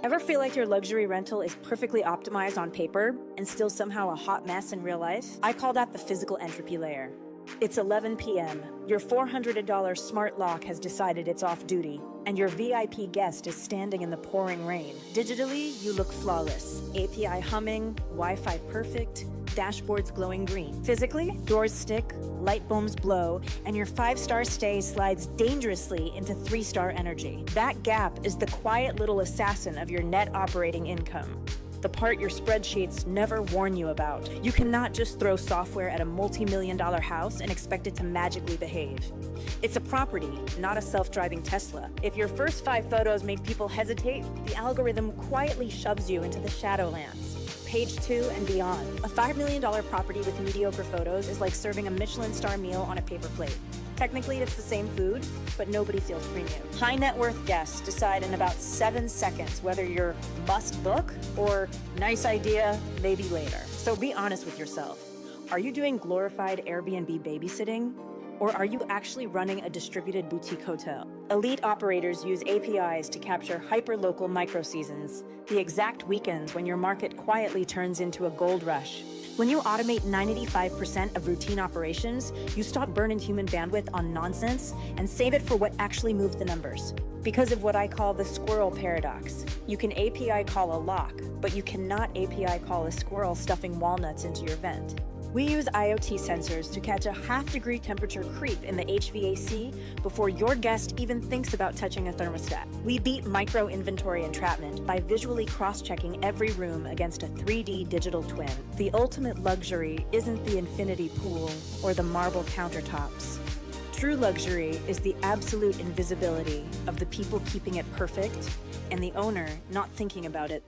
Ever feel like your luxury rental is perfectly optimized on paper and still somehow a hot mess in real life? I call that the physical entropy layer. It's 11 p.m. Your $400 smart lock has decided it's off duty, and your VIP guest is standing in the pouring rain. Digitally, you look flawless. API humming, Wi-Fi perfect, dashboards glowing green. Physically, doors stick, light bulbs blow, and your 5-star stay slides dangerously into 3-star energy. That gap is the quiet little assassin of your net operating income. The part your spreadsheets never warn you about. You cannot just throw software at a multi-million-dollar house and expect it to magically behave. It's a property, not a self-driving Tesla. If your first 5 photos make people hesitate, the algorithm quietly shoves you into the Shadowlands. Page 2 and beyond. A $5 million property with mediocre photos is like serving a Michelin-star meal on a paper plate. Technically, it's the same food, but nobody feels premium. High net worth guests decide in about 7 seconds whether you're must book or nice idea, maybe later. So be honest with yourself. Are you doing glorified Airbnb babysitting? Or are you actually running a distributed boutique hotel? Elite operators use APIs to capture hyper-local micro-seasons, the exact weekends when your market quietly turns into a gold rush. When you automate 95% of routine operations, you stop burning human bandwidth on nonsense and save it for what actually moves the numbers. Because of what I call the squirrel paradox. You can API call a lock, but you cannot API call a squirrel stuffing walnuts into your vent. We use IoT sensors to catch a half-degree temperature creep in the HVAC before your guest even thinks about touching a thermostat. We beat micro-inventory entrapment by visually cross-checking every room against a 3D digital twin. The ultimate luxury isn't the infinity pool or the marble countertops. True luxury is the absolute invisibility of the people keeping it perfect and the owner not thinking about it.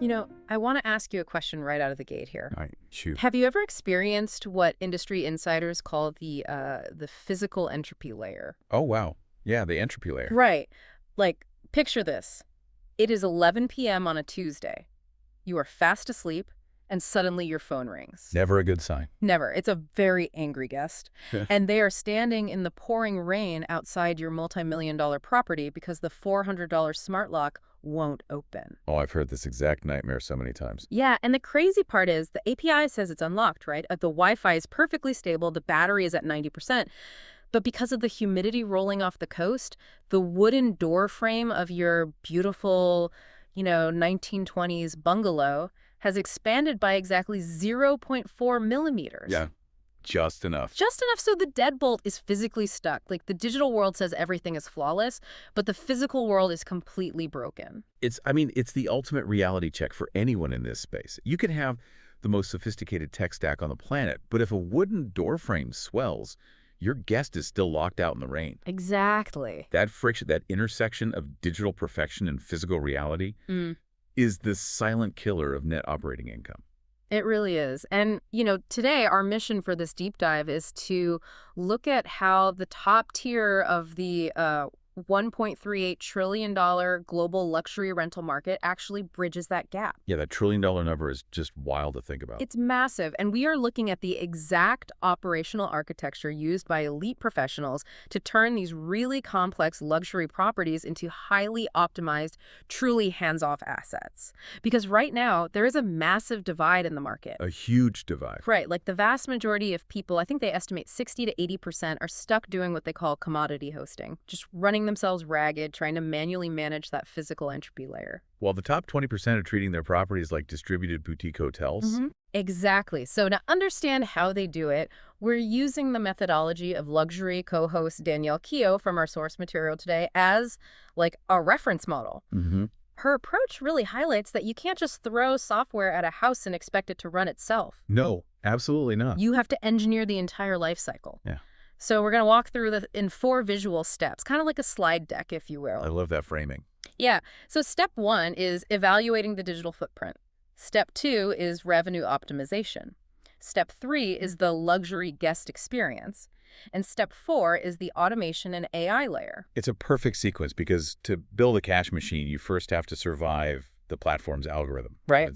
You know, I want to ask you a question right out of the gate here. All right, shoot. Have you ever experienced what industry insiders call the physical entropy layer? Oh, wow. Yeah, the entropy layer. Right. Like, picture this. It is 11 p.m. on a Tuesday. You are fast asleep, and suddenly your phone rings. Never a good sign. Never. It's a very angry guest. And they are standing in the pouring rain outside your multi-million-dollar property because the $400 smart lock won't open. Oh, I've heard this exact nightmare so many times. Yeah, and the crazy part is the API says it's unlocked, right? The Wi-Fi is perfectly stable, the battery is at 90%. But because of the humidity rolling off the coast, the wooden door frame of your beautiful, 1920s bungalow has expanded by exactly 0.4 millimeters. Yeah, just enough. Just enough so the deadbolt is physically stuck. Like, the digital world says everything is flawless, but the physical world is completely broken. It's the ultimate reality check for anyone in this space. You can have the most sophisticated tech stack on the planet, but if a wooden door frame swells, your guest is still locked out in the rain. Exactly. That friction, that intersection of digital perfection and physical reality is the silent killer of net operating income. It really is. And, today our mission for this deep dive is to look at how the top tier of the $1.38 trillion global luxury rental market actually bridges that gap. Yeah, that $1 trillion number is just wild to think about. It's massive, and we are looking at the exact operational architecture used by elite professionals to turn these really complex luxury properties into highly optimized, truly hands-off assets. Because right now, there is a massive divide in the market. A huge divide. Right, like the vast majority of people, I think they estimate 60 to 80% are stuck doing what they call commodity hosting, just running themselves ragged, trying to manually manage that physical entropy layer. While the top 20% are treating their properties like distributed boutique hotels. Exactly. So to understand how they do it, we're using the methodology of luxury co-host Danielle Keogh from our source material today as like a reference model. Her approach really highlights that you can't just throw software at a house and expect it to run itself. No, absolutely not. You have to engineer the entire life cycle. Yeah. So we're going to walk through in 4 visual steps, kind of like a slide deck, if you will. I love that framing. Yeah. So step 1 is evaluating the digital footprint. Step 2 is revenue optimization. Step 3 is the luxury guest experience. And step 4 is the automation and AI layer. It's a perfect sequence because to build a cash machine, you first have to survive the platform's algorithm. Right.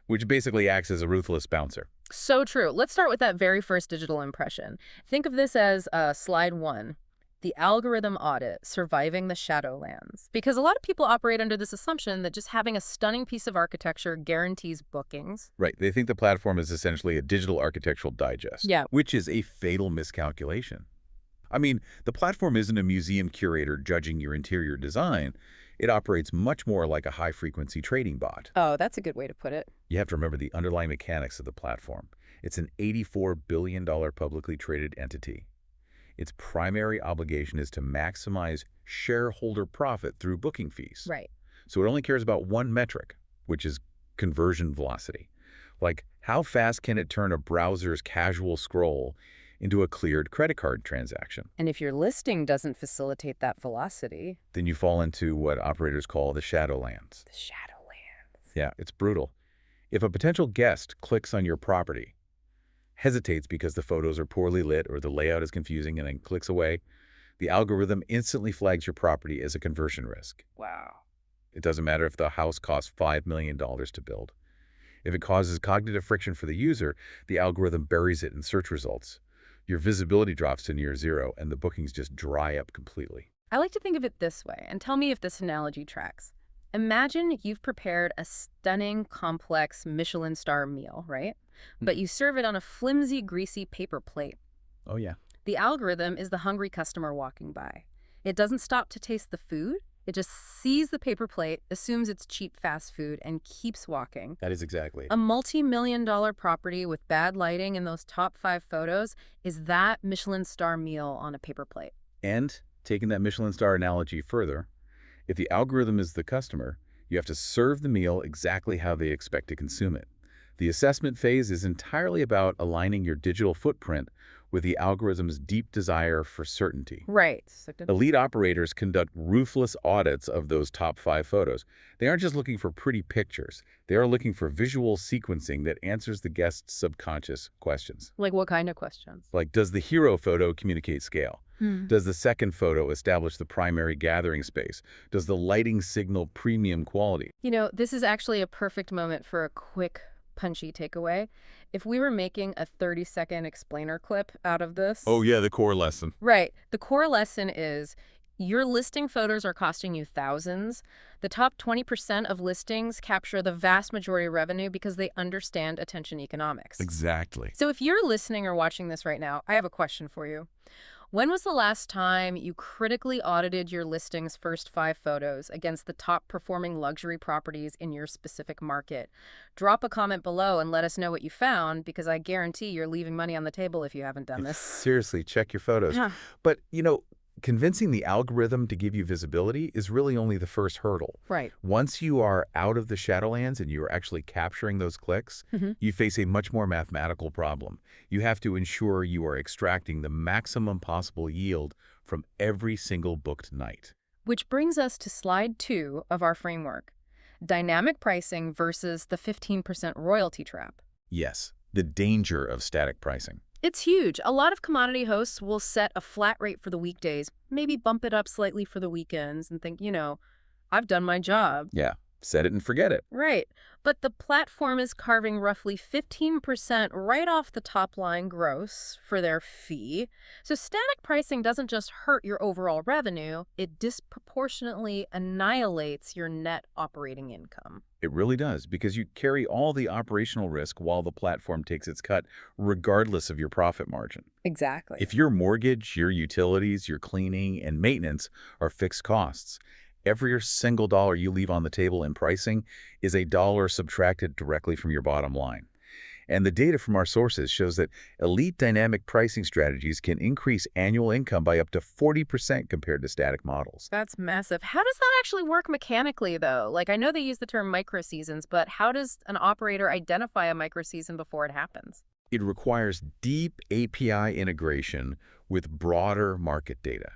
Which basically acts as a ruthless bouncer. So true. Let's start with that very first digital impression. Think of this as slide 1, the algorithm audit, surviving the Shadowlands. Because a lot of people operate under this assumption that just having a stunning piece of architecture guarantees bookings. Right. They think the platform is essentially a digital architectural digest. Yeah. Which is a fatal miscalculation. I mean, the platform isn't a museum curator judging your interior design. It operates much more like a high-frequency trading bot. Oh, that's a good way to put it. You have to remember the underlying mechanics of the platform. It's an $84 billion publicly traded entity. Its primary obligation is to maximize shareholder profit through booking fees. Right. So it only cares about one metric, which is conversion velocity. Like, how fast can it turn a browser's casual scroll into a cleared credit card transaction? And if your listing doesn't facilitate that velocity... Then you fall into what operators call the Shadowlands. The Shadowlands. Yeah, it's brutal. If a potential guest clicks on your property, hesitates because the photos are poorly lit or the layout is confusing, and then clicks away, the algorithm instantly flags your property as a conversion risk. Wow. It doesn't matter if the house costs $5 million to build. If it causes cognitive friction for the user, the algorithm buries it in search results. Your visibility drops to near zero, and the bookings just dry up completely. I like to think of it this way, and tell me if this analogy tracks. Imagine you've prepared a stunning, complex Michelin-star meal, right? But you serve it on a flimsy, greasy paper plate. Oh, yeah. The algorithm is the hungry customer walking by. It doesn't stop to taste the food. It just sees the paper plate, assumes it's cheap fast food, and keeps walking. That is exactly it. A multi-million-dollar property with bad lighting in those top 5 photos is that Michelin-star meal on a paper plate. And, taking that Michelin-star analogy further, if the algorithm is the customer, you have to serve the meal exactly how they expect to consume it. The assessment phase is entirely about aligning your digital footprint with the algorithm's deep desire for certainty. Right. Elite operators conduct ruthless audits of those top 5 photos. They aren't just looking for pretty pictures. They are looking for visual sequencing that answers the guest's subconscious questions. Like what kind of questions? Like, does the hero photo communicate scale? Does the second photo establish the primary gathering space? Does the lighting signal premium quality? You know, this is actually a perfect moment for a quick, punchy takeaway. If we were making a 30-second explainer clip out of this... Oh, yeah, the core lesson. Right. The core lesson is your listing photos are costing you thousands. The top 20% of listings capture the vast majority of revenue because they understand attention economics. Exactly. So if you're listening or watching this right now, I have a question for you. When was the last time you critically audited your listing's first 5 photos against the top performing luxury properties in your specific market? Drop a comment below and let us know what you found, because I guarantee you're leaving money on the table if you haven't done this. Seriously, check your photos. Yeah. But, you know, convincing the algorithm to give you visibility is really only the first hurdle. Right. Once you are out of the Shadowlands and you are actually capturing those clicks, you face a much more mathematical problem. You have to ensure you are extracting the maximum possible yield from every single booked night. Which brings us to slide 2 of our framework. Dynamic pricing versus the 15% royalty trap. Yes, the danger of static pricing. It's huge. A lot of commodity hosts will set a flat rate for the weekdays, maybe bump it up slightly for the weekends and think, you know, I've done my job. Yeah, set it and forget it. Right. But the platform is carving roughly 15% right off the top line gross for their fee. So static pricing doesn't just hurt your overall revenue, it disproportionately annihilates your net operating income. It really does, because you carry all the operational risk while the platform takes its cut, regardless of your profit margin. Exactly. If your mortgage, your utilities, your cleaning, and maintenance are fixed costs, every single dollar you leave on the table in pricing is a dollar subtracted directly from your bottom line. And the data from our sources shows that elite dynamic pricing strategies can increase annual income by up to 40% compared to static models. That's massive. How does that actually work mechanically, though? Like, I know they use the term micro-seasons, but how does an operator identify a micro-season before it happens? It requires deep API integration with broader market data.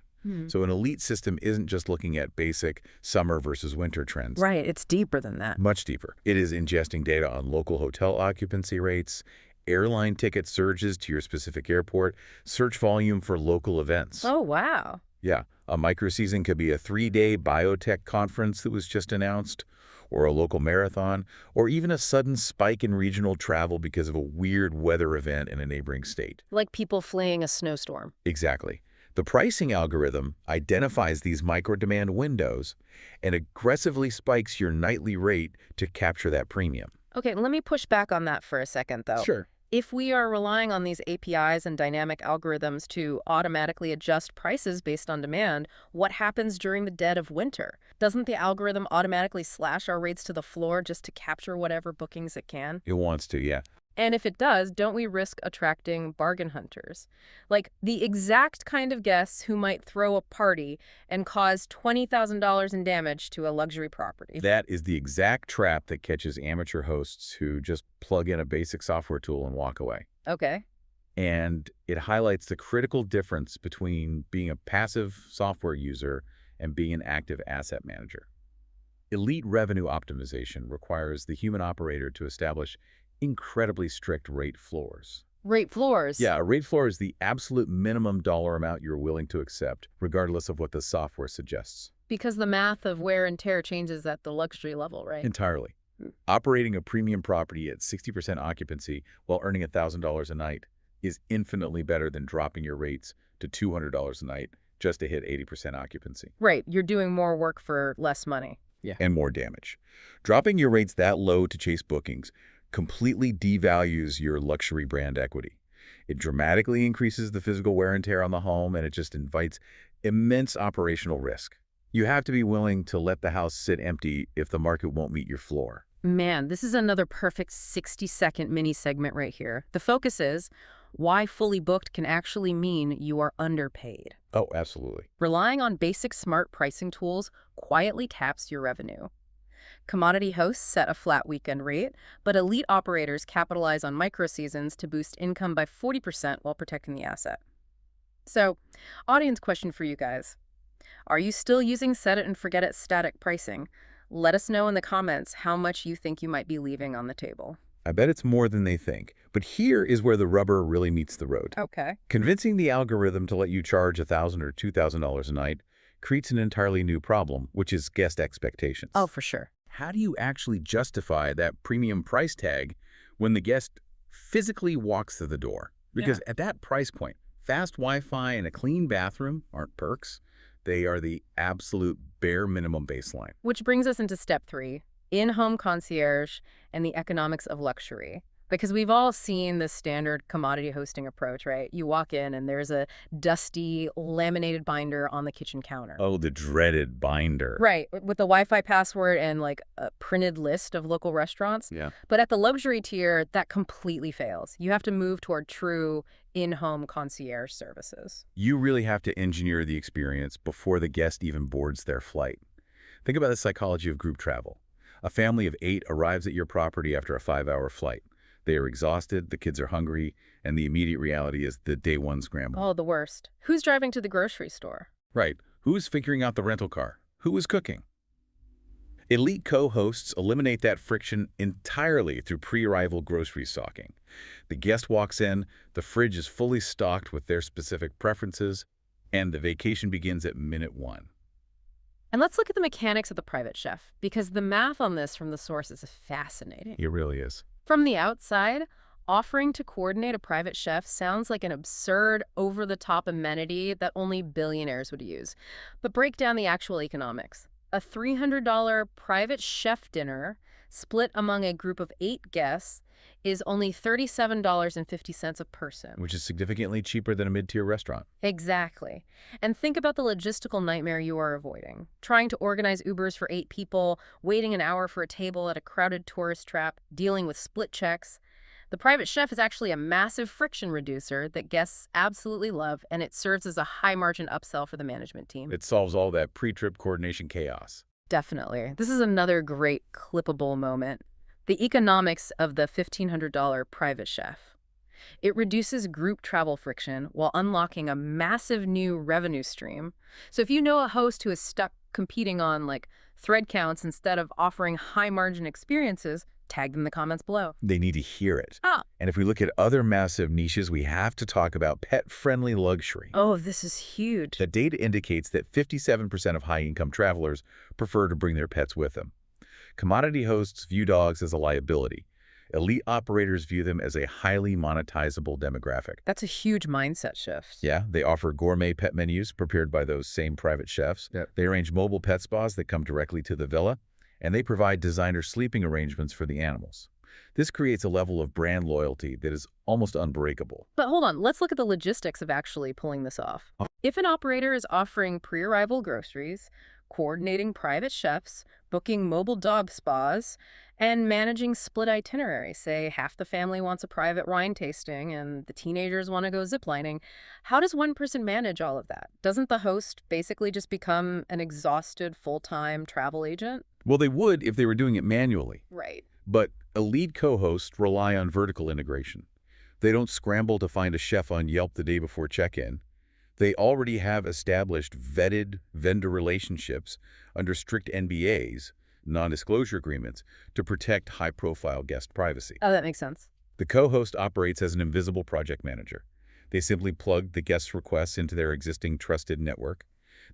So an elite system isn't just looking at basic summer versus winter trends. Right, it's deeper than that. Much deeper. It is ingesting data on local hotel occupancy rates, airline ticket surges to your specific airport, search volume for local events. Oh, wow. Yeah, a micro-season could be a 3-day biotech conference that was just announced, or a local marathon, or even a sudden spike in regional travel because of a weird weather event in a neighboring state. Like people fleeing a snowstorm. Exactly. The pricing algorithm identifies these micro-demand windows and aggressively spikes your nightly rate to capture that premium. Okay, let me push back on that for a second, though. Sure. If we are relying on these APIs and dynamic algorithms to automatically adjust prices based on demand, what happens during the dead of winter? Doesn't the algorithm automatically slash our rates to the floor just to capture whatever bookings it can? It wants to, yeah. And if it does, don't we risk attracting bargain hunters? Like the exact kind of guests who might throw a party and cause $20,000 in damage to a luxury property. That is the exact trap that catches amateur hosts who just plug in a basic software tool and walk away. Okay. And it highlights the critical difference between being a passive software user and being an active asset manager. Elite revenue optimization requires the human operator to establish incredibly strict rate floors. Rate floors? Yeah, a rate floor is the absolute minimum dollar amount you're willing to accept, regardless of what the software suggests. Because the math of wear and tear changes at the luxury level, right? Entirely. Operating a premium property at 60% occupancy while earning $1,000 a night is infinitely better than dropping your rates to $200 a night just to hit 80% occupancy. Right, you're doing more work for less money. Yeah. And more damage. Dropping your rates that low to chase bookings completely devalues your luxury brand equity. It dramatically increases the physical wear and tear on the home, and it just invites immense operational risk. You have to be willing to let the house sit empty if the market won't meet your floor. Man, this is another perfect 60-second mini segment right here. The focus is why fully booked can actually mean you are underpaid. Oh, absolutely. Relying on basic smart pricing tools quietly caps your revenue. Commodity hosts set a flat weekend rate, but elite operators capitalize on micro-seasons to boost income by 40% while protecting the asset. So, audience question for you guys. Are you still using set-it-and-forget-it static pricing? Let us know in the comments how much you think you might be leaving on the table. I bet it's more than they think. But here is where the rubber really meets the road. Okay. Convincing the algorithm to let you charge $1,000 or $2,000 a night creates an entirely new problem, which is guest expectations. Oh, for sure. How do you actually justify that premium price tag when the guest physically walks through the door? Because at that price point, fast Wi-Fi and a clean bathroom aren't perks. They are the absolute bare minimum baseline. Which brings us into step 3, in-home concierge and the economics of luxury. Because we've all seen the standard commodity hosting approach, right? You walk in and there's a dusty laminated binder on the kitchen counter. Oh, the dreaded binder. Right, with the Wi-Fi password and like a printed list of local restaurants. Yeah. But at the luxury tier, that completely fails. You have to move toward true in-home concierge services. You really have to engineer the experience before the guest even boards their flight. Think about the psychology of group travel. A family of 8 arrives at your property after a 5-hour flight. They are exhausted, the kids are hungry, and the immediate reality is the day one scramble. Oh, the worst. Who's driving to the grocery store? Right. Who's figuring out the rental car? Who is cooking? Elite co-hosts eliminate that friction entirely through pre-arrival grocery stocking. The guest walks in, the fridge is fully stocked with their specific preferences, and the vacation begins at minute 1. And let's look at the mechanics of the private chef, because the math on this from the source is fascinating. It really is. From the outside, offering to coordinate a private chef sounds like an absurd, over-the-top amenity that only billionaires would use. But break down the actual economics. A $300 private chef dinner split among a group of 8 guests is only $37.50 a person. Which is significantly cheaper than a mid-tier restaurant. Exactly. And think about the logistical nightmare you are avoiding. Trying to organize Ubers for 8 people, waiting an hour for a table at a crowded tourist trap, dealing with split checks. The private chef is actually a massive friction reducer that guests absolutely love, and it serves as a high-margin upsell for the management team. It solves all that pre-trip coordination chaos. Definitely. This is another great clippable moment. The economics of the $1,500 private chef. It reduces group travel friction while unlocking a massive new revenue stream. So if you know a host who is stuck competing on like thread counts instead of offering high-margin experiences, tag them in the comments below. They need to hear it. Ah. And if we look at other massive niches, we have to talk about pet-friendly luxury. Oh, this is huge. The data indicates that 57% of high-income travelers prefer to bring their pets with them. Commodity hosts view dogs as a liability. Elite operators view them as a highly monetizable demographic. That's a huge mindset shift. Yeah, they offer gourmet pet menus prepared by those same private chefs. Yep. They arrange mobile pet spas that come directly to the villa, and they provide designer sleeping arrangements for the animals. This creates a level of brand loyalty that is almost unbreakable. But hold on, let's look at the logistics of actually pulling this off. If an operator is offering pre-arrival groceries, coordinating private chefs, booking mobile dog spas, and managing split itineraries, say half the family wants a private wine tasting and the teenagers want to go ziplining, how does one person manage all of that? Doesn't the host basically just become an exhausted full-time travel agent? Well, they would if they were doing it manually. Right. But elite co-hosts rely on vertical integration. They don't scramble to find a chef on Yelp the day before check-in. They already have established vetted vendor relationships under strict NDAs, non-disclosure agreements, to protect high-profile guest privacy. Oh, that makes sense. The co-host operates as an invisible project manager. They simply plug the guest's requests into their existing trusted network.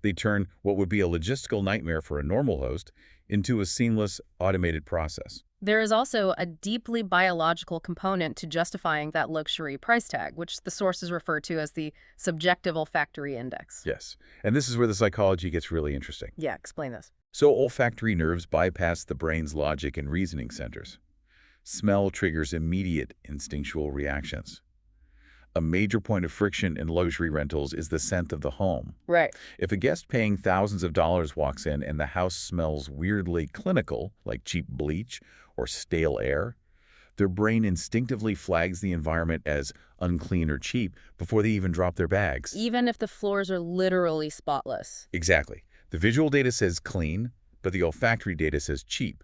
They turn what would be a logistical nightmare for a normal host into a seamless, automated process. There is also a deeply biological component to justifying that luxury price tag, which the sources refer to as the subjective olfactory index. Yes, and this is where the psychology gets really interesting. Yeah, explain this. So olfactory nerves bypass the brain's logic and reasoning centers. Smell triggers immediate instinctual reactions. A major point of friction in luxury rentals is the scent of the home. Right. If a guest paying thousands of dollars walks in and the house smells weirdly clinical, like cheap bleach or stale air, their brain instinctively flags the environment as unclean or cheap before they even drop their bags. Even if the floors are literally spotless. Exactly. The visual data says clean, but the olfactory data says cheap.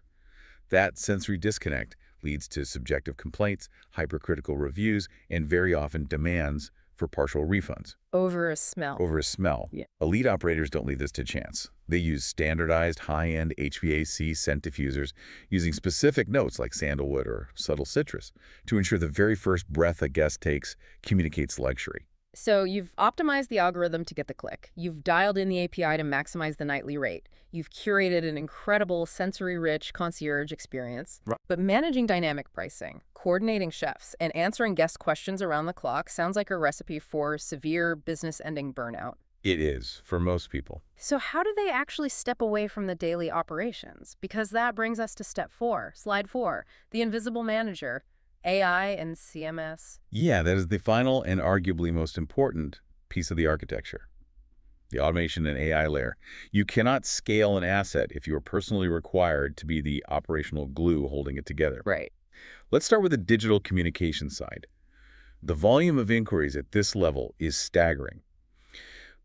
That sensory disconnect leads to subjective complaints, hypercritical reviews, and very often demands for partial refunds. Over a smell. Over a smell. Yeah. Elite operators don't leave this to chance. They use standardized high-end HVAC scent diffusers using specific notes like sandalwood or subtle citrus to ensure the very first breath a guest takes communicates luxury. So you've optimized the algorithm to get the click. You've dialed in the API to maximize the nightly rate. You've curated an incredible sensory-rich concierge experience. Right. But managing dynamic pricing, coordinating chefs, and answering guest questions around the clock sounds like a recipe for severe business-ending burnout. It is, for most people. So how do they actually step away from the daily operations? Because that brings us to step 4, slide 4, the invisible manager. AI and CMS. Yeah, that is the final and arguably most important piece of the architecture. The automation and AI layer. You cannot scale an asset if you are personally required to be the operational glue holding it together. Right. Let's start with the digital communication side. The volume of inquiries at this level is staggering.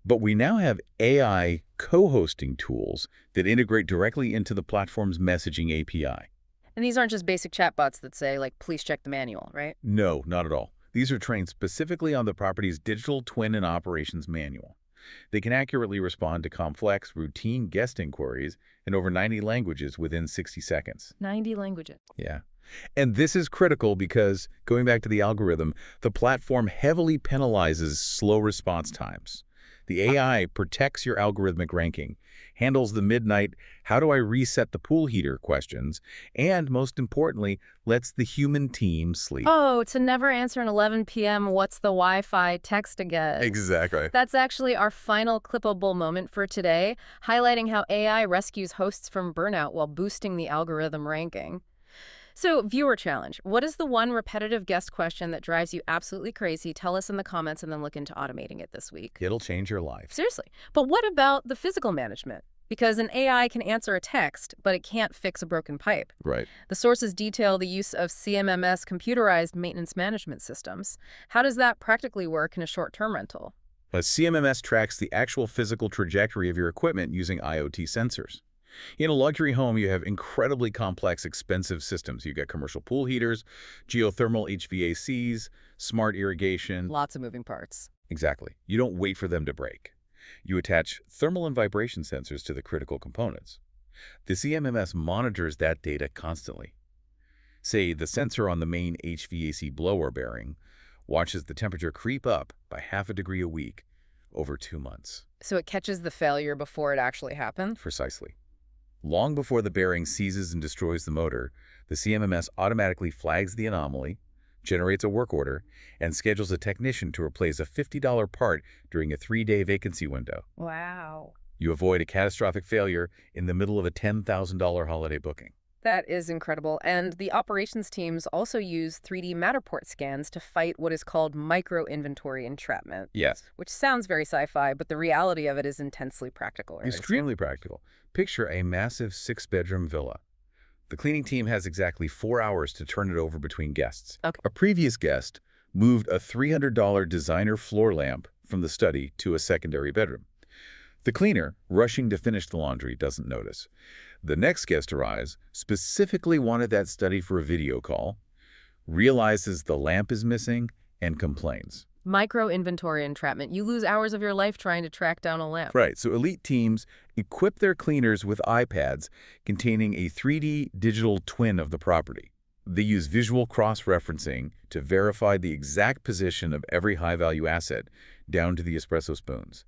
But we now have AI co-hosting tools that integrate directly into the platform's messaging API. And these aren't just basic chatbots that say, like, please check the manual, right? No, not at all. These are trained specifically on the property's digital twin and operations manual. They can accurately respond to complex, routine guest inquiries in over 90 languages within 60 seconds. 90 languages. Yeah. And this is critical because, going back to the algorithm, the platform heavily penalizes slow response times. The AI protects your algorithmic ranking, handles the midnight, how do I reset the pool heater questions, and most importantly, lets the human team sleep. Oh, to never answer an 11 p.m. what's the Wi-Fi text again. Exactly. That's actually our final clippable moment for today, highlighting how AI rescues hosts from burnout while boosting the algorithm ranking. So, viewer challenge. What is the one repetitive guest question that drives you absolutely crazy? Tell us in the comments and then look into automating it this week. It'll change your life. Seriously. But what about the physical management? Because an AI can answer a text, but it can't fix a broken pipe. Right. The sources detail the use of CMMS computerized maintenance management systems. How does that practically work in a short-term rental? A CMMS tracks the actual physical trajectory of your equipment using IoT sensors. In a luxury home, you have incredibly complex, expensive systems. You've got commercial pool heaters, geothermal HVACs, smart irrigation. Lots of moving parts. Exactly. You don't wait for them to break. You attach thermal and vibration sensors to the critical components. The CMMS monitors that data constantly. Say, the sensor on the main HVAC blower bearing watches the temperature creep up by ½ degree a week over 2 months. So it catches the failure before it actually happens? Precisely. Long before the bearing seizes and destroys the motor, the CMMS automatically flags the anomaly, generates a work order, and schedules a technician to replace a $50 part during a 3-day vacancy window. Wow. You avoid a catastrophic failure in the middle of a $10,000 holiday booking. That is incredible. And the operations teams also use 3D Matterport scans to fight what is called micro-inventory entrapment. Yes. Which sounds very sci-fi, but the reality of it is intensely practical. Right? Extremely practical. Picture a massive 6-bedroom villa. The cleaning team has exactly 4 hours to turn it over between guests. Okay. A previous guest moved a $300 designer floor lamp from the study to a secondary bedroom. The cleaner, rushing to finish the laundry, doesn't notice. The next guest arrives, specifically wanted that study for a video call, realizes the lamp is missing, and complains. Micro-inventory entrapment. You lose hours of your life trying to track down a lamp. Right, so elite teams equip their cleaners with iPads containing a 3D digital twin of the property. They use visual cross-referencing to verify the exact position of every high-value asset, down to the espresso spoons.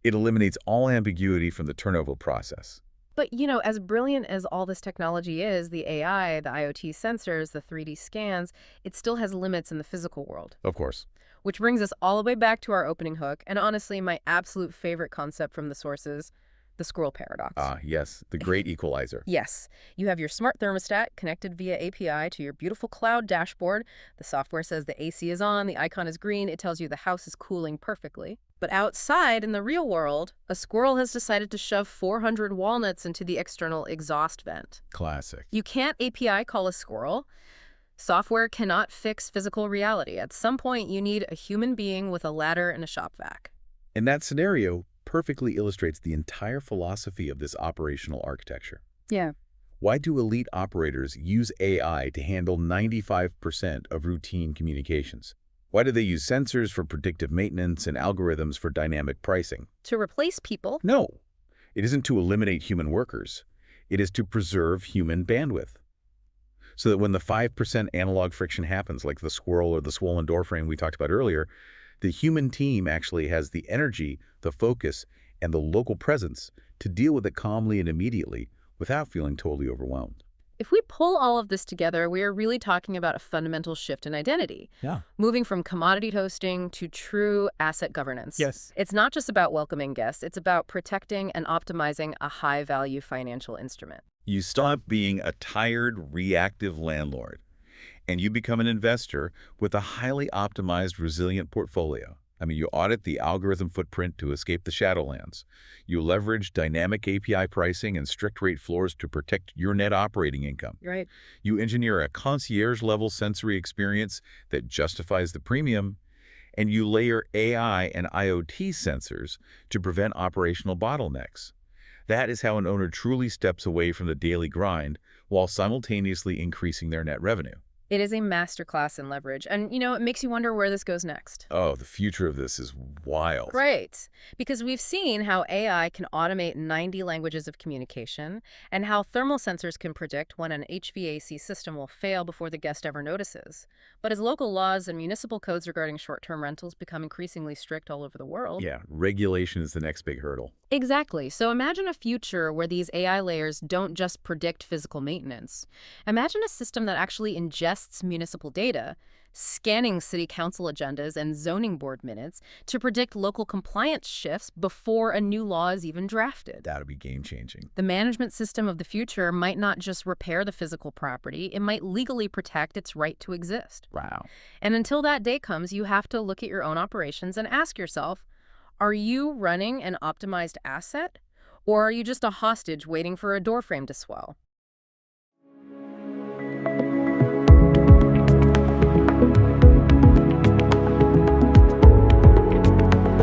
It eliminates all ambiguity from the turnover process. But, you know, as brilliant as all this technology is, the AI, the IoT sensors, the 3D scans, it still has limits in the physical world. Of course. Which brings us all the way back to our opening hook, and honestly, my absolute favorite concept from the sources, the squirrel paradox. Ah, yes, the great equalizer. Yes. You have your smart thermostat connected via API to your beautiful cloud dashboard. The software says the AC is on, the icon is green, it tells you the house is cooling perfectly. But outside, in the real world, a squirrel has decided to shove 400 walnuts into the external exhaust vent. Classic. You can't API call a squirrel. Software cannot fix physical reality. At some point, you need a human being with a ladder and a shop vac. And that scenario perfectly illustrates the entire philosophy of this operational architecture. Yeah. Why do elite operators use AI to handle 95% of routine communications? Why do they use sensors for predictive maintenance and algorithms for dynamic pricing? To replace people? No. It isn't to eliminate human workers. It is to preserve human bandwidth. So that when the 5% analog friction happens, like the squirrel or the swollen door frame we talked about earlier, the human team actually has the energy, the focus, and the local presence to deal with it calmly and immediately without feeling totally overwhelmed. If we pull all of this together, we are really talking about a fundamental shift in identity. Yeah. Moving from commodity hosting to true asset governance. Yes. It's not just about welcoming guests. It's about protecting and optimizing a high-value financial instrument. You stop being a tired, reactive landlord, and you become an investor with a highly optimized, resilient portfolio. I mean, you audit the algorithm footprint to escape the Shadowlands. You leverage dynamic API pricing and strict rate floors to protect your net operating income. Right. You engineer a concierge-level sensory experience that justifies the premium, and you layer AI and IoT sensors to prevent operational bottlenecks. That is how an owner truly steps away from the daily grind while simultaneously increasing their net revenue. It is a masterclass in leverage. And, you know, it makes you wonder where this goes next. Oh, the future of this is wild. Right. Because we've seen how AI can automate 90 languages of communication and how thermal sensors can predict when an HVAC system will fail before the guest ever notices. But as local laws and municipal codes regarding short-term rentals become increasingly strict all over the world. Yeah, regulation is the next big hurdle. Exactly. So imagine a future where these AI layers don't just predict physical maintenance. Imagine a system that actually ingests municipal data, scanning city council agendas and zoning board minutes to predict local compliance shifts before a new law is even drafted. That would be game-changing. The management system of the future might not just repair the physical property, it might legally protect its right to exist. Wow. And until that day comes, you have to look at your own operations and ask yourself, are you running an optimized asset, or are you just a hostage waiting for a doorframe to swell?